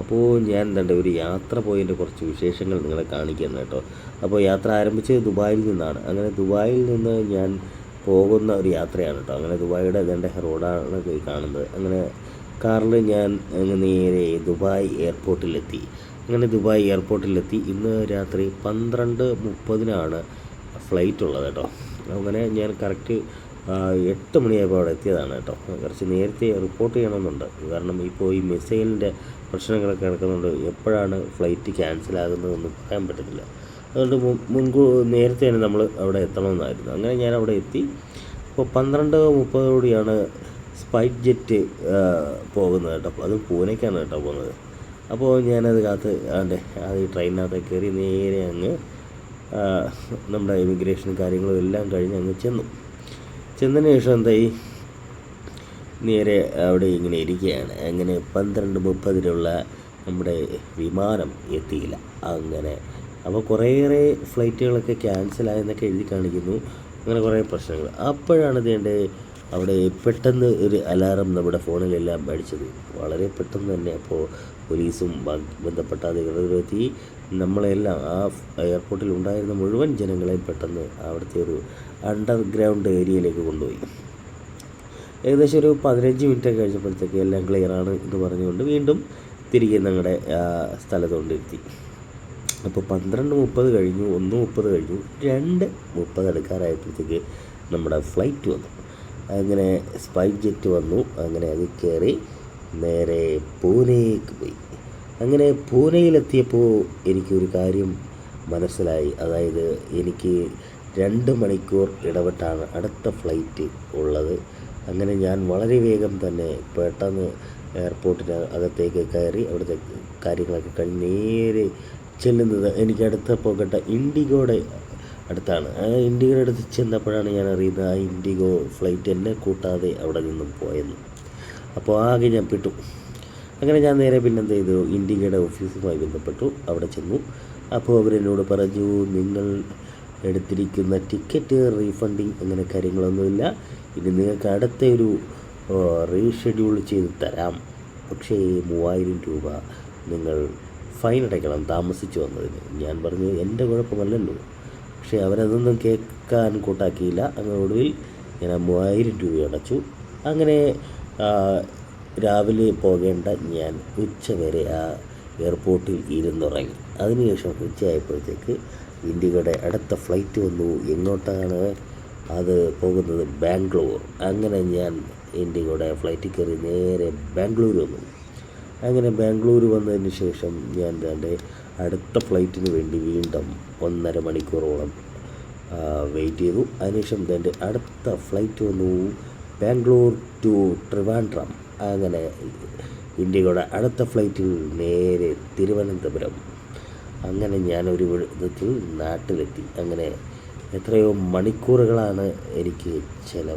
അപ്പോൾ ഞാൻ എന്താ ഒരു യാത്ര പോയതിൻ്റെ കുറച്ച് വിശേഷങ്ങൾ നിങ്ങളെ കാണിക്കുന്നു കേട്ടോ. അപ്പോൾ യാത്ര ആരംഭിച്ചത് ദുബായിൽ നിന്നാണ്. അങ്ങനെ ദുബായിൽ നിന്ന് ഞാൻ പോകുന്ന ഒരു യാത്രയാണ് കേട്ടോ. അങ്ങനെ ദുബായിയുടെ ഇതെൻ്റെ റോഡാണ് കാണുന്നത്. അങ്ങനെ കാറിൽ ഞാൻ നേരെ ദുബായ് എയർപോർട്ടിലെത്തി. അങ്ങനെ ദുബായ് എയർപോർട്ടിലെത്തി. ഇന്ന് രാത്രി 12:30 ഫ്ലൈറ്റ് ഉള്ളത് കേട്ടോ. അങ്ങനെ ഞാൻ കറക്റ്റ് 8 മണിയായപ്പോൾ അവിടെ എത്തിയതാണ് കേട്ടോ. കുറച്ച് നേരത്തെ റിപ്പോർട്ട് ചെയ്യണമെന്നുണ്ട്, കാരണം ഇപ്പോൾ ഈ മിസൈലിൻ്റെ പ്രശ്നങ്ങളൊക്കെ നടക്കുന്നുണ്ട്. എപ്പോഴാണ് ഫ്ലൈറ്റ് ക്യാൻസലാകുന്നതെന്ന് പറയാൻ പറ്റത്തില്ല. അതുകൊണ്ട് നേരത്തെ തന്നെ നമ്മൾ അവിടെ എത്തണമെന്നായിരുന്നു. അങ്ങനെ ഞാൻ അവിടെ എത്തി. അപ്പോൾ 12:30 സ്പൈസ് ജെറ്റ് പോകുന്നത് കേട്ടോ. അത് പൂനെക്കാണ് കേട്ടോ പോകുന്നത്. അപ്പോൾ ഞാനത് അത് ഈ ട്രെയിനിനകത്ത് കയറി നേരെ അങ്ങ് നമ്മുടെ ഇമിഗ്രേഷനും കാര്യങ്ങളും എല്ലാം കഴിഞ്ഞ് അങ്ങ് ചെന്നതിന് ശേഷം എന്തായി, നേരെ അവിടെ ഇങ്ങനെ ഇരിക്കുകയാണ്. അങ്ങനെ 12:30 നമ്മുടെ വിമാനം എത്തിയില്ല. അങ്ങനെ അപ്പോൾ കുറേയേറെ ഫ്ലൈറ്റുകളൊക്കെ ക്യാൻസലായെന്നൊക്കെ എഴുതി കാണിക്കുന്നു. അങ്ങനെ കുറേ പ്രശ്നങ്ങൾ. അപ്പോഴാണ് ഇതേണ്ട അവിടെ പെട്ടെന്ന് ഒരു അലാറം നമ്മുടെ ഫോണിലെല്ലാം അടിച്ചത്. വളരെ പെട്ടെന്ന് തന്നെ അപ്പോൾ പോലീസും ബന്ധപ്പെട്ട അധികൃതരും എത്തി. നമ്മളെല്ലാം ആ എയർപോർട്ടിൽ ഉണ്ടായിരുന്ന മുഴുവൻ ജനങ്ങളെയും പെട്ടെന്ന് അവിടുത്തെ ഒരു അണ്ടർഗ്രൗണ്ട് ഏരിയയിലേക്ക് കൊണ്ടുപോയി. ഏകദേശം ഒരു 15 മിനിറ്റ് കഴിഞ്ഞപ്പോഴത്തേക്ക് എല്ലാം ക്ലിയറാണ് എന്ന് പറഞ്ഞുകൊണ്ട് വീണ്ടും തിരികെ ഞങ്ങളുടെ സ്ഥലത്തുകൊണ്ടിരുത്തി. അപ്പോൾ 12:30 കഴിഞ്ഞു, 1:30 കഴിഞ്ഞു, 2:30 എടുക്കാറായപ്പോഴത്തേക്ക് നമ്മുടെ ഫ്ലൈറ്റ് വന്നു. അങ്ങനെ സ്പൈസ് ജെറ്റ് വന്നു. അങ്ങനെ അത് കയറി നേരെ പൂനെക്ക് പോയി. അങ്ങനെ പൂനെയിലെത്തിയപ്പോൾ എനിക്കൊരു കാര്യം മനസ്സിലായി. അതായത് എനിക്ക് 2 മണിക്കൂർ ഇടവിട്ടാണ് അടുത്ത ഫ്ലൈറ്റ് ഉള്ളത്. അങ്ങനെ ഞാൻ വളരെ വേഗം തന്നെ പെട്ടെന്ന് എയർപോർട്ടിന് അകത്തേക്ക് കയറി അവിടുത്തെ കാര്യങ്ങളൊക്കെ കഴിഞ്ഞ് നേരെ ചെല്ലുന്നത് എനിക്ക് അടുത്ത പോകേണ്ട ഇൻഡിഗോയുടെ അടുത്താണ്. ആ ഇൻഡിഗോയുടെ അടുത്ത് ചെന്നപ്പോഴാണ് ഞാൻ അറിയുന്നത് ആ ഇൻഡിഗോ ഫ്ലൈറ്റ് എന്നെ കൂട്ടാതെ അവിടെ നിന്നും പോയെന്ന്. അപ്പോൾ ആകെ ഞാൻ പെട്ടു. അങ്ങനെ ഞാൻ നേരെ പിന്നെന്ത് ചെയ്തു, ഇൻഡിഗോയുടെ ഓഫീസുമായി ബന്ധപ്പെട്ടു. അവിടെ ചെന്നു. അപ്പോൾ അവരെന്നോട് പറഞ്ഞു, നിങ്ങൾ എടുത്തിരിക്കുന്ന ടിക്കറ്റ് റീഫണ്ടിങ് അങ്ങനെ കാര്യങ്ങളൊന്നുമില്ല. ഇനി നിങ്ങൾക്ക് അടുത്ത ഒരു റീഷെഡ്യൂൾ ചെയ്ത് തരാം. പക്ഷേ 3000 രൂപ നിങ്ങൾ ഫൈൻ അടയ്ക്കണം താമസിച്ചു വന്നതിന്. ഞാൻ പറഞ്ഞു എൻ്റെ കുഴപ്പമല്ലല്ലോ. പക്ഷേ അവരതൊന്നും കേൾക്കാൻ കൂട്ടാക്കിയില്ല. അങ്ങനെ ഒടുവിൽ ഞാൻ 3000 രൂപ അടച്ചു. അങ്ങനെ രാവിലെ പോകേണ്ട ഞാൻ ഉച്ചവരെ ആ എയർപോർട്ടിൽ ഇരുന്നുറങ്ങി. അതിനുശേഷം ഉച്ചയായപ്പോഴത്തേക്ക് ഇന്ത്യയുടെ അടുത്ത ഫ്ലൈറ്റ് വന്നു. എങ്ങോട്ടാണ് അത് പോകുന്നത്? ബാംഗ്ലൂർ. അങ്ങനെ ഞാൻ ഇന്ത്യയുടെ ഫ്ലൈറ്റിൽ കയറി നേരെ ബാംഗ്ലൂർ വന്നു. അങ്ങനെ ബാംഗ്ലൂർ വന്നതിന് ശേഷം ഞാൻ എൻ്റെ അടുത്ത ഫ്ലൈറ്റിന് വേണ്ടി വീണ്ടും 1.5 മണിക്കൂറോളം വെയിറ്റ് ചെയ്തു. അതിനുശേഷം എൻ്റെ അടുത്ത ഫ്ലൈറ്റ് വന്നു, ബാംഗ്ലൂർ ടു ട്രിവാൻഡ്രം. അങ്ങനെ ഇന്ത്യയുടെ അടുത്ത ഫ്ലൈറ്റിൽ നേരെ തിരുവനന്തപുരം. അങ്ങനെ ഞാനൊരു വിധത്തിൽ നാട്ടിലെത്തി. അങ്ങനെ എത്രയോ മണിക്കൂറുകളാണ് എനിക്ക് ചിലവ്.